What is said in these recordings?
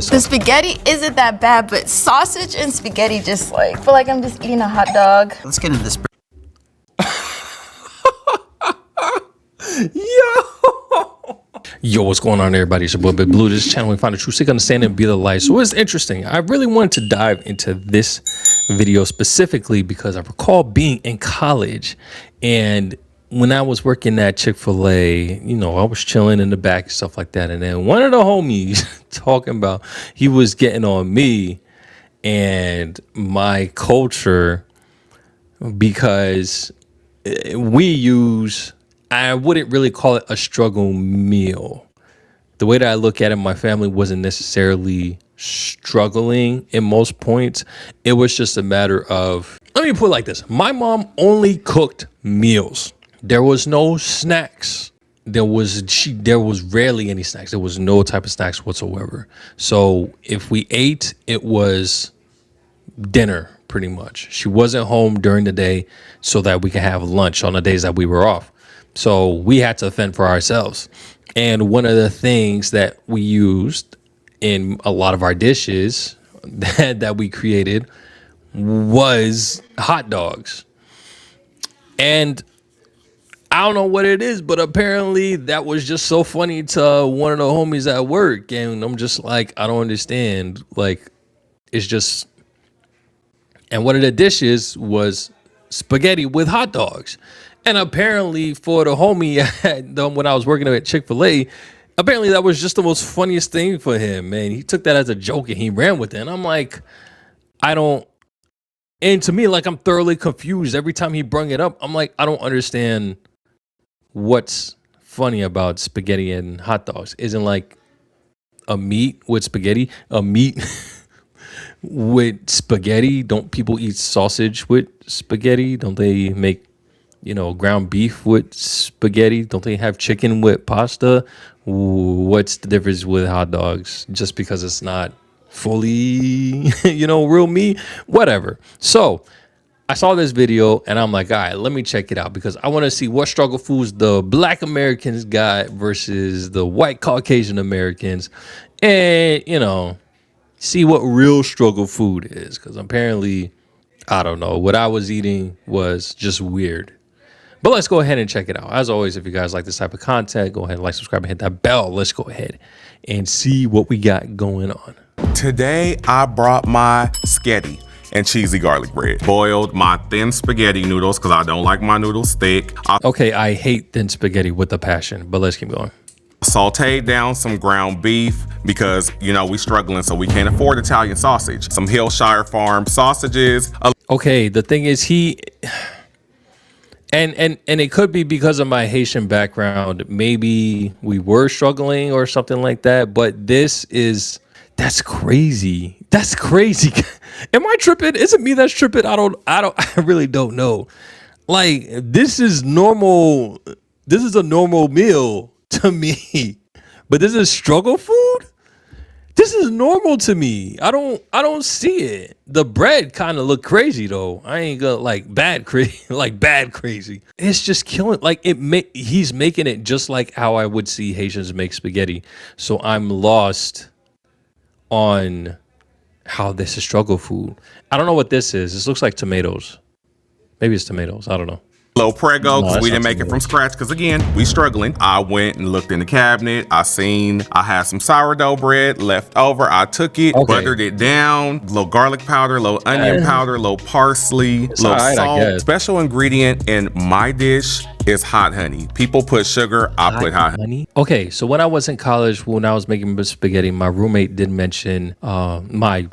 The spaghetti isn't that bad, but sausage and spaghetti just like feel like I'm just eating a hot dog. Let's get into this. Yo, what's going on, everybody? It's your boy Big Blue. This channel we find the truth, seek understanding, and be the light. So it's interesting. I really wanted to dive into this video specifically because I recall being in college, and when I was working at Chick-fil-A, you know, I was chilling in the back and stuff like that. And then one of the homies talking about he was getting on me and my culture because we use, I wouldn't really call it a struggle meal. The way that I look at it, my family wasn't necessarily struggling in most points. It was just a matter of, let me put it like this. My mom only cooked meals. There was no snacks. There was rarely any snacks. There was no type of snacks whatsoever. So if we ate, it was dinner pretty much. She wasn't home during the day so that we could have lunch on the days that we were off. So we had to fend for ourselves. And one of the things that we used in a lot of our dishes that we created was hot dogs. And I don't know what it is, but apparently that was just so funny to one of the homies at work. And I'm just like, I don't understand. Like, it's just, and one of the dishes was spaghetti with hot dogs. And apparently for the homie when I was working at Chick-fil-A, apparently that was just the most funniest thing for him, man. He took that as a joke and he ran with it. And I'm like, and to me, like, I'm thoroughly confused. Every time he brung it up, I'm like, I don't understand what's funny about spaghetti and hot dogs. Isn't like a meat with spaghetti, a meat with spaghetti? Don't people eat sausage with spaghetti? Don't they make, you know, ground beef with spaghetti? Don't they have chicken with pasta? What's the difference with hot dogs? Just because it's not fully, you know, real meat? Whatever. So I saw this video and I'm like, all right, let me check it out because I want to see what struggle foods the Black Americans got versus the white Caucasian Americans, and, you know, see what real struggle food is. Because apparently, I don't know, what I was eating was just weird. But let's go ahead and check it out. As always, if you guys like this type of content, go ahead and like, subscribe, and hit that bell. Let's go ahead and see what we got going on. Today, I brought my sketty and cheesy garlic bread. Boiled my thin spaghetti noodles because I don't like my noodles thick. Okay, I hate thin spaghetti with a passion, but let's keep going. Sauteed down some ground beef because, you know, we struggling, so we can't afford Italian sausage. Some Hillshire Farm sausages. Okay, the thing is and it could be because of my Haitian background. Maybe we were struggling or something like that, but that's crazy. That's crazy. Am I tripping? Is it me that's tripping? I really don't know. Like, this is normal. This is a normal meal to me, but this is struggle food. This is normal to me. I don't see it. The bread kind of look crazy though. I ain't gonna like bad crazy. It's just killing. Like he's making it just like how I would see Haitians make spaghetti. So I'm lost on how this is struggle food. I don't know what this is. This looks like tomatoes. Maybe it's tomatoes. I don't know. Low prego because we didn't make it from scratch because, again, we struggling. I went and looked in the cabinet. I had some sourdough bread left over. I took it, buttered it down, little garlic powder, little onion powder, little parsley, little salt. Special ingredient in my dish is hot honey. People put sugar, I put hot honey. Okay, so when I was in college, when I was making spaghetti, my roommate did mention my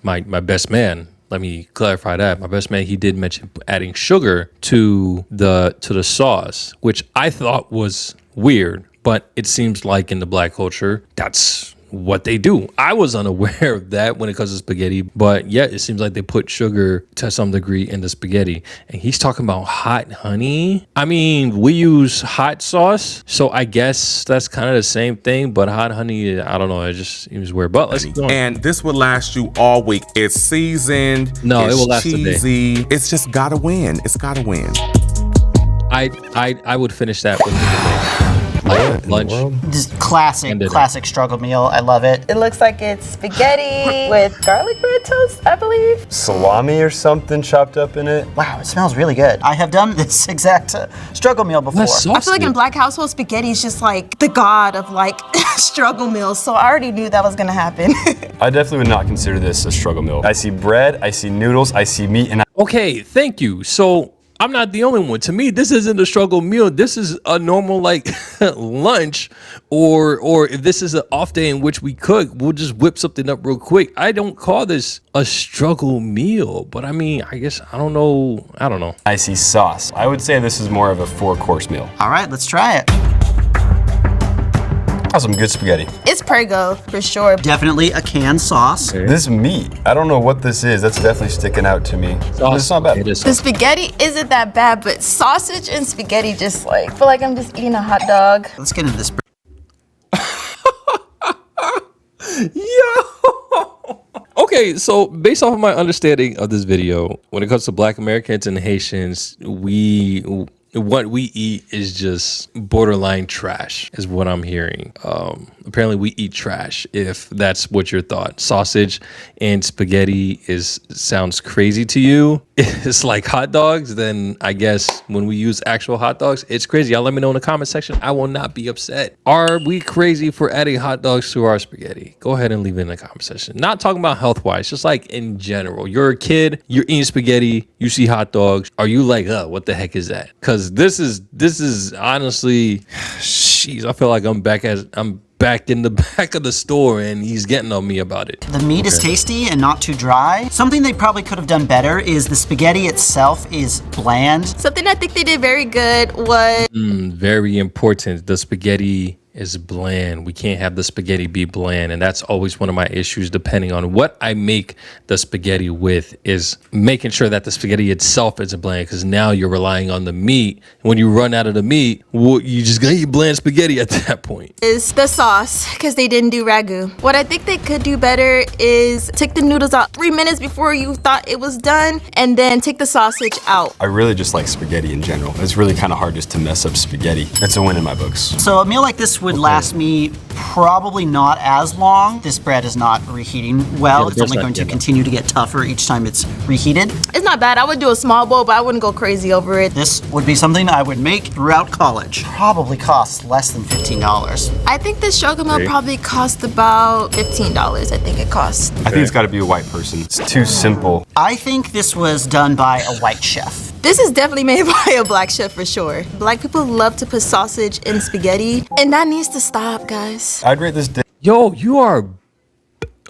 best man. Let me clarify that. My best man, he did mention adding sugar to the sauce, which I thought was weird, but it seems like in the Black culture, that's what they do. I was unaware of that when it comes to spaghetti, but yeah, it seems like they put sugar to some degree in the spaghetti. And he's talking about hot honey. I mean, we use hot sauce, so I guess that's kind of the same thing, but hot honey, I don't know, it just seems weird. But let's go on. And this would last you all week. It's seasoned. No, it will last cheesy. a day. It's just gotta win. It's gotta win. I would finish that with the day. lunch. Just classic struggle meal. I love it. It looks like it's spaghetti with garlic bread toast, I believe. Salami or something chopped up in it. Wow, it smells really good. I have done this exact struggle meal before. I feel like in Black household, spaghetti is just like the god of like struggle meals. So I already knew that was gonna happen. I definitely would not consider this a struggle meal. I see bread, I see noodles, I see meat, and Okay, thank you. So I'm not the only one. To me, this isn't a struggle meal. This is a normal like lunch, or if this is an off day in which we cook, we'll just whip something up real quick. I don't call this a struggle meal, but I mean, I guess I don't know. I see sauce. I would say this is more of a 4-course meal. All right, let's try it. That's some good spaghetti. It's Prego for sure. Definitely a canned sauce. This meat, I don't know what this is. That's definitely sticking out to me. But it's not bad. It is. The spaghetti isn't that bad, but sausage and spaghetti just like feel like I'm just eating a hot dog. Let's get into this. Yo. Okay, so based off of my understanding of this video, when it comes to Black Americans and Haitians, what we eat is just borderline trash, is what I'm hearing. Apparently, we eat trash. If that's what your thought, sausage and spaghetti sounds crazy to you. It's like hot dogs. Then I guess when we use actual hot dogs, it's crazy. Y'all let me know in the comment section. I will not be upset. Are we crazy for adding hot dogs to our spaghetti? Go ahead and leave it in the comment section. Not talking about health wise, just like in general. You're a kid, you're eating spaghetti, you see hot dogs. Are you like, what the heck is that? Because this is honestly, jeez, I feel like I'm back in the back of the store and he's getting on me about it. The meat is tasty and not too dry. Something they probably could have done better is the spaghetti itself is bland. Something I think they did very good was Very important. The spaghetti is bland. We can't have the spaghetti be bland, and that's always one of my issues. Depending on what I make the spaghetti with, is making sure that the spaghetti itself isn't bland, because now you're relying on the meat. When you run out of the meat, well, you just gonna eat bland spaghetti at that point. is the sauce, because they didn't do ragu. What I think they could do better is take the noodles out 3 minutes before you thought it was done, and then take the sausage out. I really just like spaghetti in general. It's really kind of hard just to mess up spaghetti. It's a win in my books. So a meal like this would last me probably not as long. This bread is not reheating well. Yeah, It's only going to continue to get tougher each time it's reheated. It's not bad. I would do a small bowl, but I wouldn't go crazy over it. This would be something I would make throughout college. Probably costs less than $15. I think this struggle meal probably cost about $15. I think it costs. I think it's got to be a white person. It's too simple. I think this was done by a white chef. This is definitely made by a black chef for sure. Black people love to put sausage in spaghetti, and that needs to stop, guys. I'd rate this Yo, you are.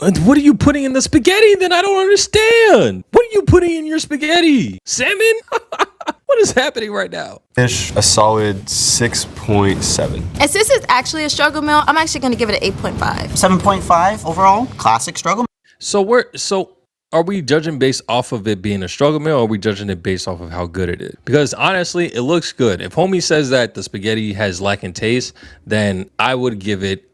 What are you putting in the spaghetti? Then I don't understand. What are you putting in your spaghetti? Salmon? What is happening right now? dish a solid 6.7. And since it's actually a struggle meal, I'm actually gonna give it an 8.5. 7.5 overall. Classic struggle. So are we judging based off of it being a struggle meal, or are we judging it based off of how good it is? Because honestly, it looks good. If homie says that the spaghetti has lacking taste, then I would give it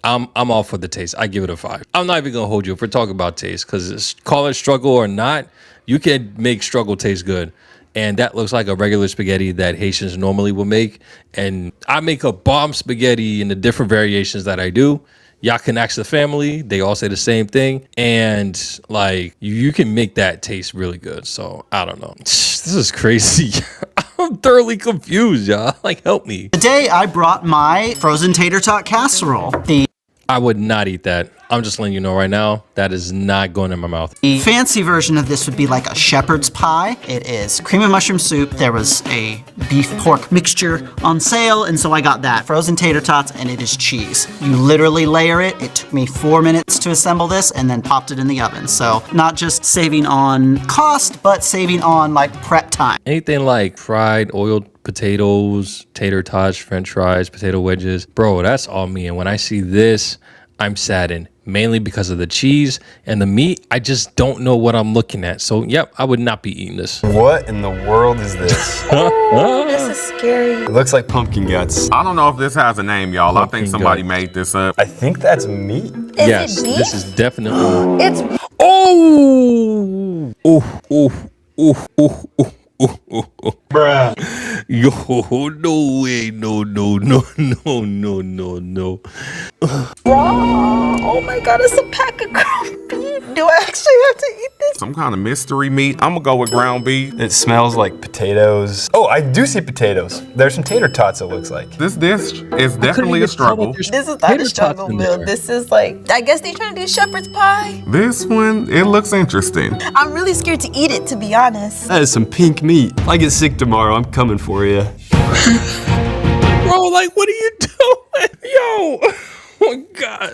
I'm all for the taste. I give it a 5. I'm not even gonna hold you if we're talking about taste, because call it struggle or not, you can make struggle taste good. And that looks like a regular spaghetti that Haitians normally will make. And I make a bomb spaghetti in the different variations that I do. Y'all can ask the family. They all say the same thing. And like, you can make that taste really good. So I don't know. This is crazy. I'm thoroughly confused, y'all. Like, help me. Today I brought my frozen tater tot casserole. I would not eat that. I'm just letting you know right now, that is not going in my mouth. The fancy version of this would be like a shepherd's pie. It is cream and mushroom soup. There was a beef pork mixture on sale, and so I got that. Frozen tater tots, and it is cheese. You literally layer it. It took me 4 minutes to assemble this, and then popped it in the oven. So not just saving on cost, but saving on like prep time. Anything like fried, oiled potatoes, tater tots, french fries, potato wedges, bro, that's all me. And when I see this, I'm saddened, mainly because of the cheese and the meat. I just don't know what I'm looking at. So, yep, I would not be eating this. What in the world is this? Oh, this is scary. It looks like pumpkin guts. I don't know if this has a name, y'all. I think somebody made this up. I think that's meat. Is Yes, it beef? this is definitely. It's Oh! Oh! Oh! Oh! Oh! Oh! Bruh. Yo, no way. No. Oh my god, it's a pack of ground beef. Do I actually have to eat this? Some kind of mystery meat. I'm gonna go with ground beef. It smells like potatoes. Oh, I do see potatoes. There's some tater tots, it looks like. This dish is definitely a struggle. This is not a struggle meal. This is like, I guess they trying to do shepherd's pie. This one, it looks interesting. I'm really scared to eat it, to be honest. That is some pink meat. If I get sick tomorrow, I'm coming for you. Bro, like, what are you doing? Yo, oh my God.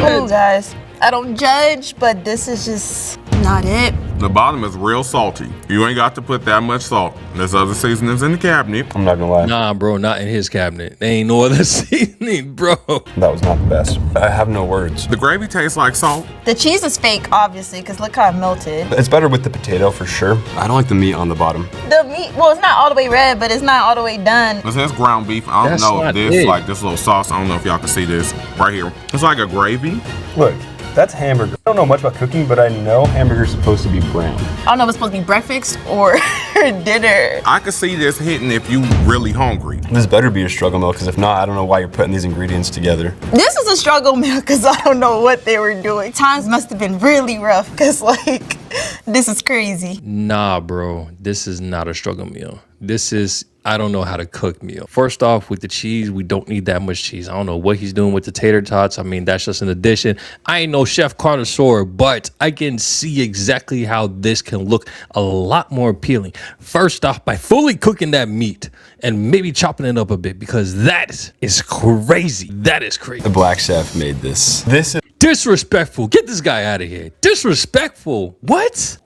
Oh, guys, I don't judge, but this is just not it. The bottom is real salty. You ain't got to put that much salt. There's other seasonings in the cabinet. I'm not gonna lie. Nah, bro, not in his cabinet. There ain't no other seasoning, bro. That was not the best. I have no words. The gravy tastes like salt. The cheese is fake, obviously, because look how it melted. It's better with the potato for sure. I don't like the meat on the bottom. The meat, well, it's not all the way red, but it's not all the way done. This is ground beef. I don't That's know if not this, it. like this little sauce, I don't know if y'all can see this right here. It's like a gravy. Look, that's hamburger. I don't know much about cooking, but I know hamburger's supposed to be brown. I don't know if it's supposed to be breakfast or dinner. I could see this hitting if you really hungry. This better be a struggle meal, because if not, I don't know why you're putting these ingredients together. This is a struggle meal because I don't know what they were doing. Times must have been really rough because, like, this is crazy. Nah, bro, this is not a struggle meal. This is, I don't know how to cook meal. First off, with the cheese, we don't need that much cheese. I don't know what he's doing with the tater tots. I mean, that's just an addition. I ain't no chef connoisseur, but I can see exactly how this can look a lot more appealing. First off, by fully cooking that meat and maybe chopping it up a bit, because that is crazy. That is crazy. The black chef made this. This is Disrespectful. Get this guy out of here. Disrespectful. What?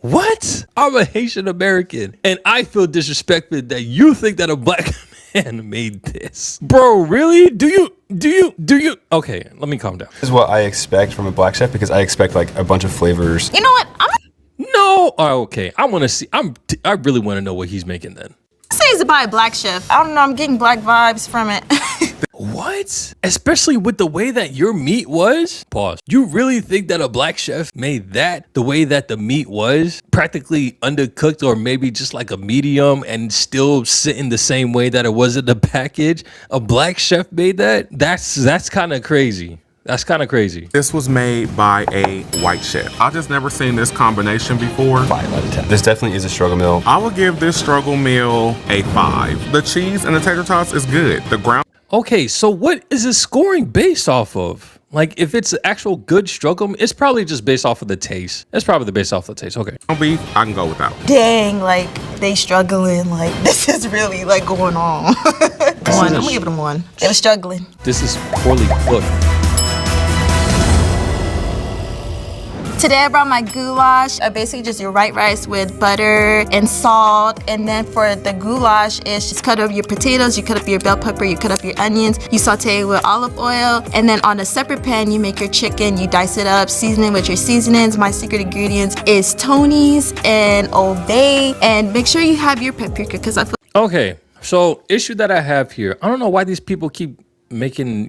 I'm a Haitian American, and I feel disrespected that you think that a black man made this. Bro, really? Do you? Okay, let me calm down. This is what I expect from a black chef, because I expect like a bunch of flavors. You know what? I'm No. Oh, okay. I want to see. I really want to know what he's making then. saying it's by a black chef. I don't know. I'm getting black vibes from it. What? Especially with the way that your meat was? Pause. You really think that a black chef made that the way that the meat was? Practically undercooked, or maybe just like a medium and still sitting the same way that it was in the package? A black chef made that? That's kind of crazy. That's kind of crazy. This was made by a white chef. I just never seen this combination before. 5 out of 10. This definitely is a struggle meal. I would give this struggle meal a 5. The cheese and the tater tots is good. The ground Okay, so what is the scoring based off of? Like, if it's actual good struggle, it's probably just based off of the taste. It's probably based off the taste. Okay. beef, I can go with that one. Dang, like they struggling. Like this is really like going on. One. I'm gonna give it a 1. They were struggling. This is poorly cooked. Today I brought my goulash. Basically just your white rice with butter and salt. And then for the goulash, it's just cut up your potatoes, you cut up your bell pepper, you cut up your onions, you saute it with olive oil. And then on a separate pan, you make your chicken, you dice it up, season it with your seasonings. My secret ingredients is Tony's and Old Bay. And make sure you have your paprika because I feel Okay, so issue that I have here, I don't know why these people keep making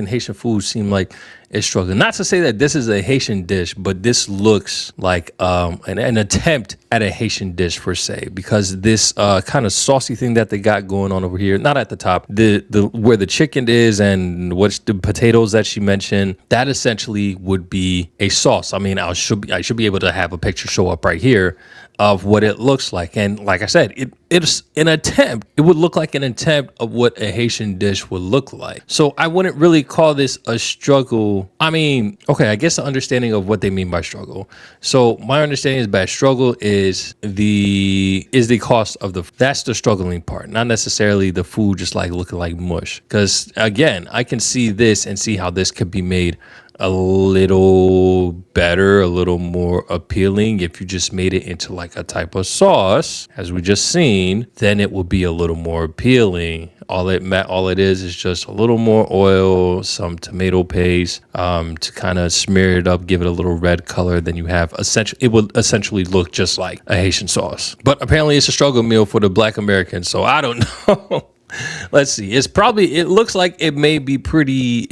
Haitian food seem like it's struggling. Not to say that this is a Haitian dish, but this looks like an attempt at a Haitian dish per se, because this kind of saucy thing that they got going on over here, not at the top, the where the chicken is and what's the potatoes that she mentioned, that essentially would be a sauce. I mean, I should be able to have a picture show up right here of what it looks like. And like I said, it's an attempt. It would look like an attempt of what a Haitian dish would look like. So I wouldn't really call this a struggle. I mean, okay, I guess the understanding of what they mean by struggle. So my understanding is by struggle is the cost of that's the struggling part, not necessarily the food just like looking like mush. Because again, I can see this and see how this could be made a little better, a little more appealing. If you just made it into like a type of sauce, as we just seen, then it would be a little more appealing. All it is just a little more oil, some tomato paste, to kind of smear it up, give it a little red color. Then you have it would essentially look just like a Haitian sauce. But apparently it's a struggle meal for the Black Americans, so I don't know. Let's see. It looks like it may be pretty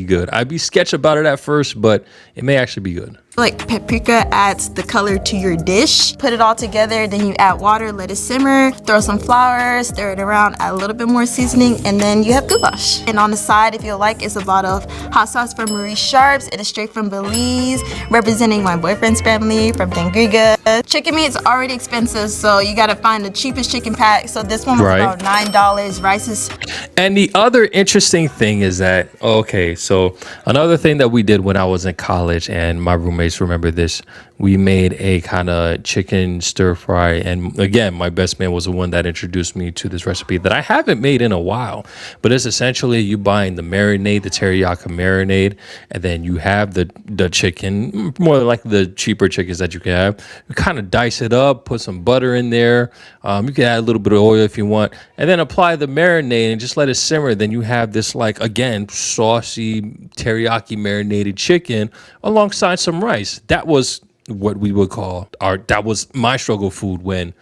good. I'd be sketchy about it at first, but it may actually be good. Like paprika adds the color to your dish. Put it all together, then you add water, let it simmer, throw some flour, stir it around, add a little bit more seasoning, and then you have goulash. And on the side, if you like, is a bottle of hot sauce from Marie Sharp's. It is straight from Belize, representing my boyfriend's family from Tangriga. Chicken meat is already expensive, so you gotta find the cheapest chicken pack. So this one was about $9. Rice is... And the other interesting thing is that, okay, so another thing that we did when I was in college, and my roommates remember this, we made a kind of chicken stir fry. And again, my best man was the one that introduced me to this recipe that I haven't made in a while. But it's essentially you buying the marinade, the teriyaki marinade, and then you have the chicken, more like the cheaper chickens that you can have. You kind of dice it up, put some butter in there. You can add a little bit of oil if you want, and then apply the marinade and just let it simmer. Then you have this, like, again, saucy teriyaki marinated chicken alongside some rice. That was what we would call that was my struggle food when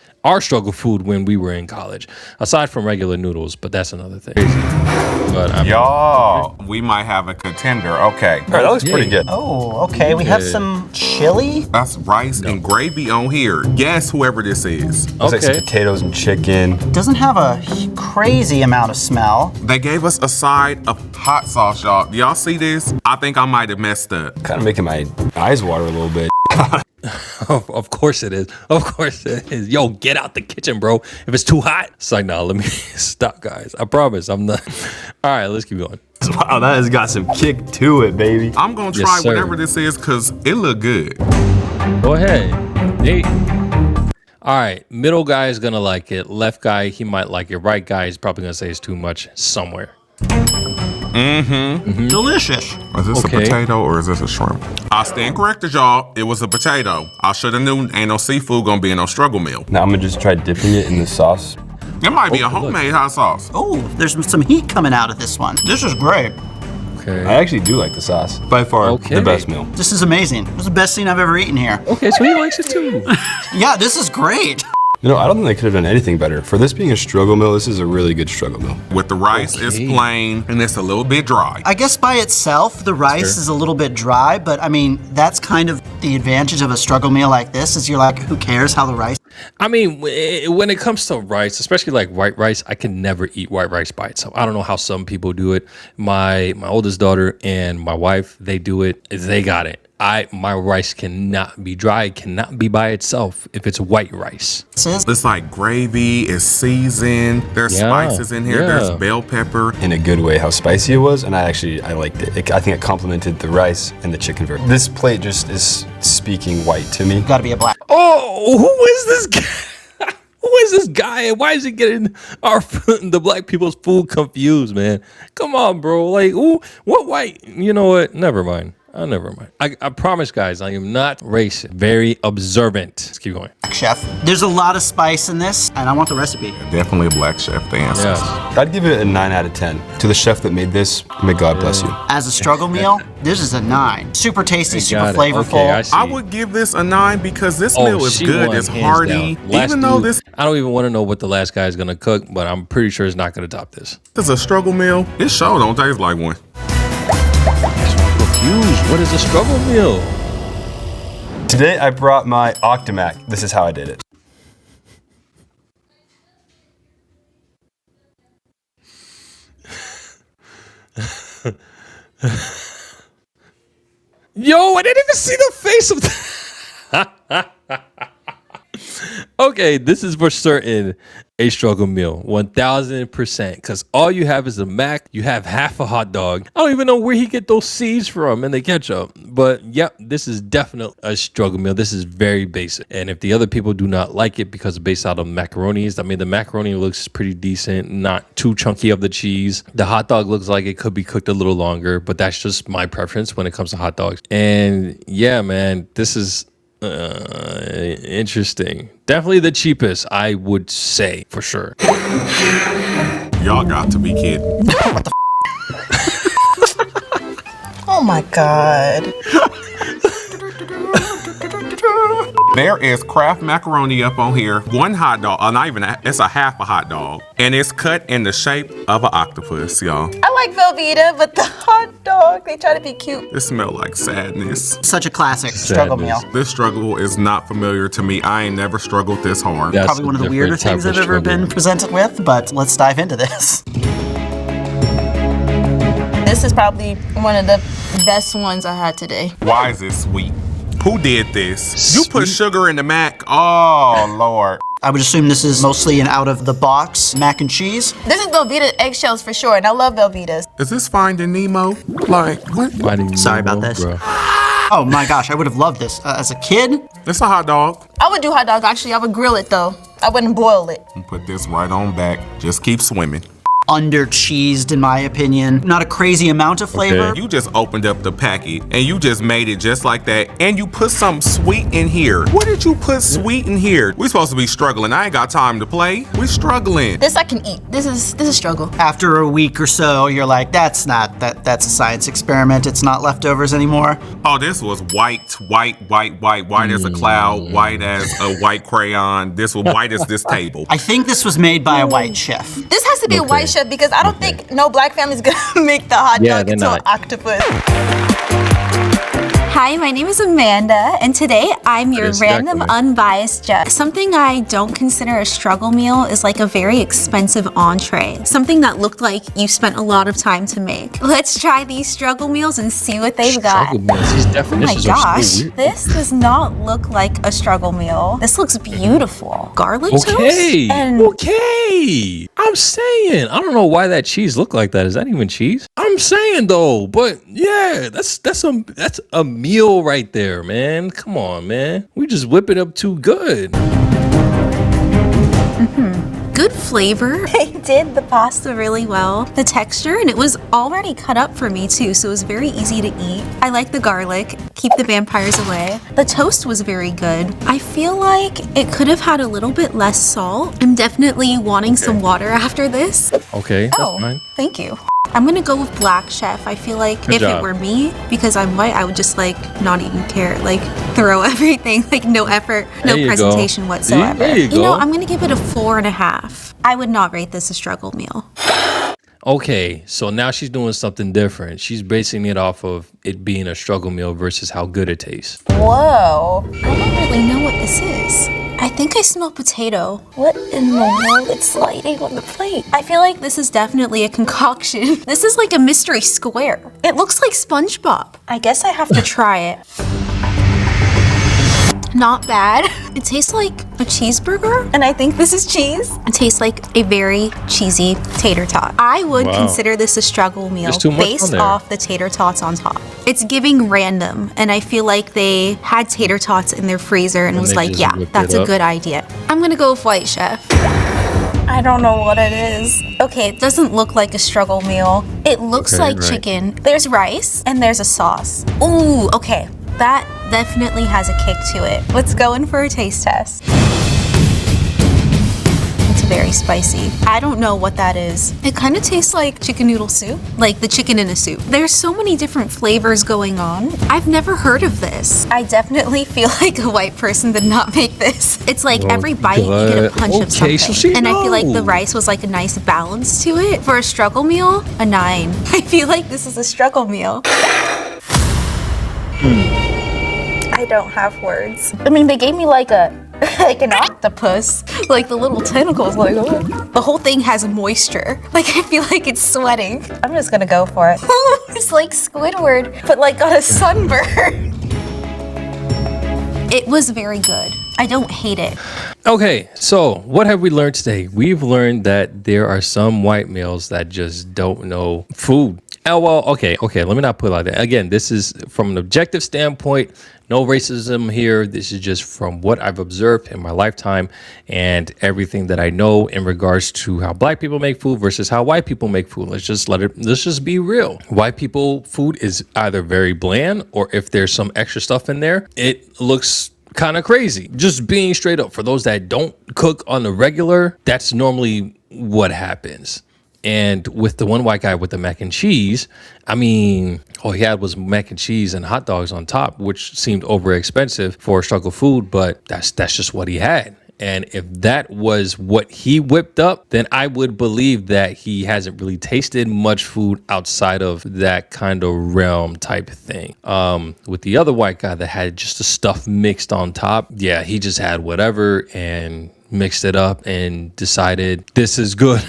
we were in college, aside from regular noodles, but that's another thing. But y'all, we might have a contender. Okay. All right, that looks pretty good. Oh, okay. We have some chili. That's rice and gravy on here. Guess whoever this is. Looks like some potatoes and chicken. Doesn't have a crazy amount of smell. They gave us a side of hot sauce, y'all. Do y'all see this? I think I might have messed up. Kind of making my eyes water a little bit. Of course it is. Of course it is. Yo, get out the kitchen, bro. If it's too hot, it's like, nah, let me stop, guys. I promise I'm not. All right, let's keep going. Wow, that has got some kick to it, baby. I'm gonna try whatever this is because it look good. Go ahead. Hey. All right, middle guy is gonna like it. Left guy, he might like it. Right guy is probably gonna say it's too much somewhere. Delicious. Is this a potato or is this a shrimp? I stand corrected, y'all. It was a potato. I should have known ain't no seafood gonna be in no struggle meal. Now I'm gonna just try dipping it in the sauce. It might be a homemade hot sauce. Oh, there's some heat coming out of this one. This is great. Okay. I actually do like the sauce. By far, the best meal. This is amazing. This is the best thing I've ever eaten here. Okay, so he likes it too. Yeah, this is great. You know, I don't think they could have done anything better. For this being a struggle meal, this is a really good struggle meal. With the rice, it's plain and it's a little bit dry. I guess by itself, the rice is a little bit dry, but I mean, that's kind of the advantage of a struggle meal like this is you're like, who cares how the rice... I mean, when it comes to rice, especially like white rice, I can never eat white rice by itself. I don't know how some people do it. My oldest daughter and my wife, they do it. They got it. My rice cannot be dry. It cannot be by itself if it's white rice. It's like gravy, it's seasoned. There's spices in here. There's bell pepper. In a good way, how spicy it was, and I liked it. I think it complemented the rice and the chicken very. This plate just is speaking white to me. Gotta be a black. Oh, who is this guy? Who is this guy, and why is he getting the black people's food confused, man? Come on, bro. Like, what white? You know what? Never mind. Oh, never mind. I promise, guys, I am not racist. Very observant. Let's keep going. Chef, there's a lot of spice in this, and I want the recipe. Definitely a black chef, the answer. Yes. I'd give it a 9 out of 10. To the chef that made this, may God bless you. As a struggle meal, this is a 9. Super tasty, super flavorful. Okay, I would give this a 9 because this meal is good. It's hearty. Even though this... I don't even want to know what the last guy is going to cook, but I'm pretty sure it's not going to top this. This is a struggle meal. This show don't taste like one. What is a struggle meal? Today I brought my octo-mac. This is how I did it. Yo, I didn't even see the face of Okay, this is for certain a struggle meal, 1000%. Because all you have is a mac, you have half a hot dog. I don't even know where he get those seeds from and the ketchup. But yep, this is definitely a struggle meal. This is very basic. And if the other people do not like it because it's based out of macaronis, I mean, the macaroni looks pretty decent, not too chunky of the cheese. The hot dog looks like it could be cooked a little longer, but that's just my preference when it comes to hot dogs. And yeah, man, this is interesting. Definitely the cheapest, I would say, for sure. Y'all got to be kidding. What the Oh my God. There is Kraft macaroni up on here. One hot dog, not even, it's a half a hot dog. And it's cut in the shape of an octopus, y'all. I like Velveeta, but the hot dog, they try to be cute. It smells like sadness. Such a classic struggle meal. This struggle is not familiar to me. I ain't never struggled this hard. That's Probably one of the weirder things I've ever been presented with, but let's dive into this. This is probably one of the best ones I had today. Why is it sweet? Who did this? You put Sweet. sugar in the mac? Oh, Lord. I would assume this is mostly an out-of-the-box mac and cheese. This is Velveeta eggshells for sure, and I love Velveetas. Is this Finding Nemo? Like, what? Sorry about this. Oh my gosh, I would have loved this as a kid. It's a hot dog. I would do hot dog, actually. I would grill it, though. I wouldn't boil it. And put this right on back. Just keep swimming. Under-cheesed, in my opinion. Not a crazy amount of flavor. You just opened up the packet and you just made it just like that. And you put something sweet in here. What did you put sweet in here? We supposed to be struggling. I ain't got time to play. We struggling. This I can eat. This is a struggle. After a week or so, you're like, that's a science experiment. It's not leftovers anymore. Oh, this was white as a cloud, white as a white crayon. This was white as this table. I think this was made by a white chef. This has to be a white chef because I don't think no black family's gonna make the hot dog into an octopus. Hi, my name is Amanda, and today I'm your random unbiased judge. Something I don't consider a struggle meal is like a very expensive entree. Something that looked like you spent a lot of time to make. Let's try these struggle meals and see what they've got. These Oh my definitions gosh, are so weird. this does not look like a struggle meal. This looks beautiful. Garlic toast? And Okay. I'm saying. I don't know why that cheese looked like that. Is that even cheese? I'm saying though, but yeah, that's a meal right there, man. Come on, man. We just whip it up too good. good flavor. They did the pasta really well. The texture, and it was already cut up for me too, so it was very easy to eat. I like the garlic, keep the vampires away. The toast was very good. I feel like it could have had a little bit less salt. I'm definitely wanting some water after this. Okay, that's fine. Thank you. I'm gonna go with Black Chef. I feel like Good if job. it were me, because I'm white, I would just like not even care, like throw everything, like no effort, no There you go. presentation whatsoever. There you know, go. I'm gonna give it a 4.5. I would not rate this a struggle meal. Okay, so now she's doing something different. She's basing it off of it being a struggle meal versus how good it tastes. Whoa. I don't really know what this is. I think I smell potato. What in the world? It's sliding on the plate. I feel like this is definitely a concoction. This is like a mystery square. It looks like SpongeBob. I guess I have to try it. Not bad. It tastes like a cheeseburger, and I think this is cheese. It tastes like a very cheesy tater tot. I would Wow. consider this a struggle meal There's too much based on there. off the tater tots on top. It's giving random, and I feel like they had tater tots in their freezer and And was they like, just yeah, whipped that's it a up. good idea. I'm gonna go with White Chef. I don't know what it is. Okay, it doesn't look like a struggle meal. It looks Okay, like right. chicken. There's rice and there's a sauce. Ooh, okay. That definitely has a kick to it. Let's go in for a taste test. It's very spicy. I don't know what that is. It kind of tastes like chicken noodle soup, like the chicken in a soup. There's so many different flavors going on. I've never heard of this. I definitely feel like a white person did not make this. It's like every bite you get a punch of Okay, something. so she And I feel like the knows. rice was like a nice balance to it. For a struggle meal, a 9. I feel like this is a struggle meal. I don't have words. I mean, they gave me like an octopus, like the little tentacles, like the whole thing has moisture. Like I feel like it's sweating. I'm just gonna go for it. It's like Squidward, but like got a sunburn. It was very good. I don't hate it. Okay, so what have we learned today? We've learned that there are some white males that just don't know food. Oh, well, okay, let me not put it like that. Again, this is from an objective standpoint, no racism here. This is just from what I've observed in my lifetime and everything that I know in regards to how black people make food versus how white people make food. Let's just be real. White people food is either very bland, or if there's some extra stuff in there, it looks kind of crazy. Just being straight up, for those that don't cook on the regular, that's normally what happens. And with the one white guy with the mac and cheese, I mean, all he had was mac and cheese and hot dogs on top, which seemed over expensive for struggle food, but that's just what he had. And if that was what he whipped up, then I would believe that he hasn't really tasted much food outside of that kind of realm type thing. With the other white guy that had just the stuff mixed on top, yeah, he just had whatever and mixed it up and decided this is good,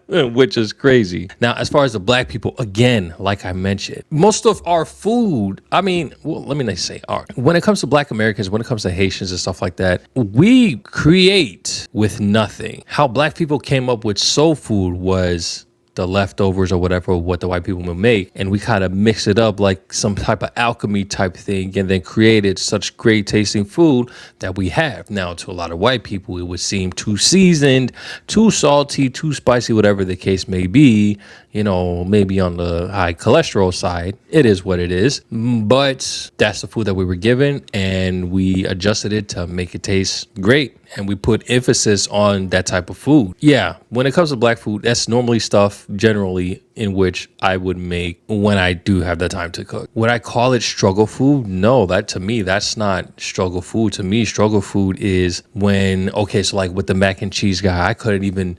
which is crazy. Now, as far as the black people, again, like I mentioned, most of our food, I mean, well, let me not say our. When it comes to black Americans, when it comes to Haitians and stuff like that, we create with nothing. How black people came up with soul food was the leftovers or whatever, what the white people would make, and we kind of mix it up like some type of alchemy type thing, and then created such great tasting food that we have. Now, to a lot of white people, it would seem too seasoned, too salty, too spicy, whatever the case may be, you know, maybe on the high cholesterol side. It is what it is, but that's the food that we were given, and we adjusted it to make it taste great. And we put emphasis on that type of food. Yeah, when it comes to black food, that's normally stuff generally in which I would make when I do have the time to cook. Would I call it struggle food? No, that to me, that's not struggle food. To me, struggle food is when, okay, so like with the mac and cheese guy, I couldn't even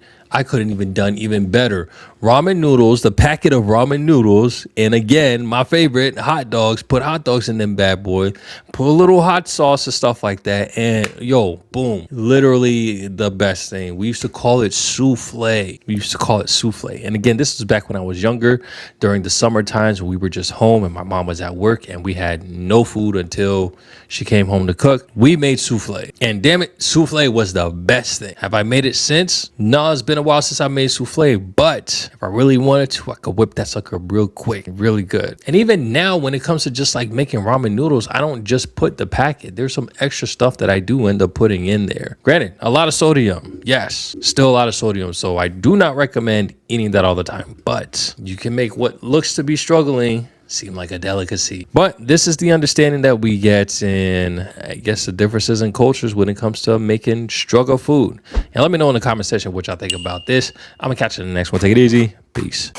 done even better. Ramen noodles, the packet of ramen noodles, and again, my favorite, hot dogs. Put hot dogs in them bad boy. Put a little hot sauce and stuff like that, and yo, boom. Literally the best thing. We used to call it souffle. And again, this was back when I was younger, during the summer times when we were just home and my mom was at work and we had no food until she came home to cook. We made souffle, and damn it, souffle was the best thing. Have I made it since? No, it's been a while since I made souffle, but if I really wanted to, I could whip that sucker real quick, really good. And even now, when it comes to just like making ramen noodles, I don't just put the packet. There's some extra stuff that I do end up putting in there. Granted, a lot of sodium. Yes, still a lot of sodium. So I do not recommend eating that all the time, but you can make what looks to be struggling seem like a delicacy. But this is the understanding that we get in, I guess, the differences in cultures when it comes to making struggle food. And let me know in the comment section what y'all think about this. I'm gonna catch you in the next one. Take it easy. Peace.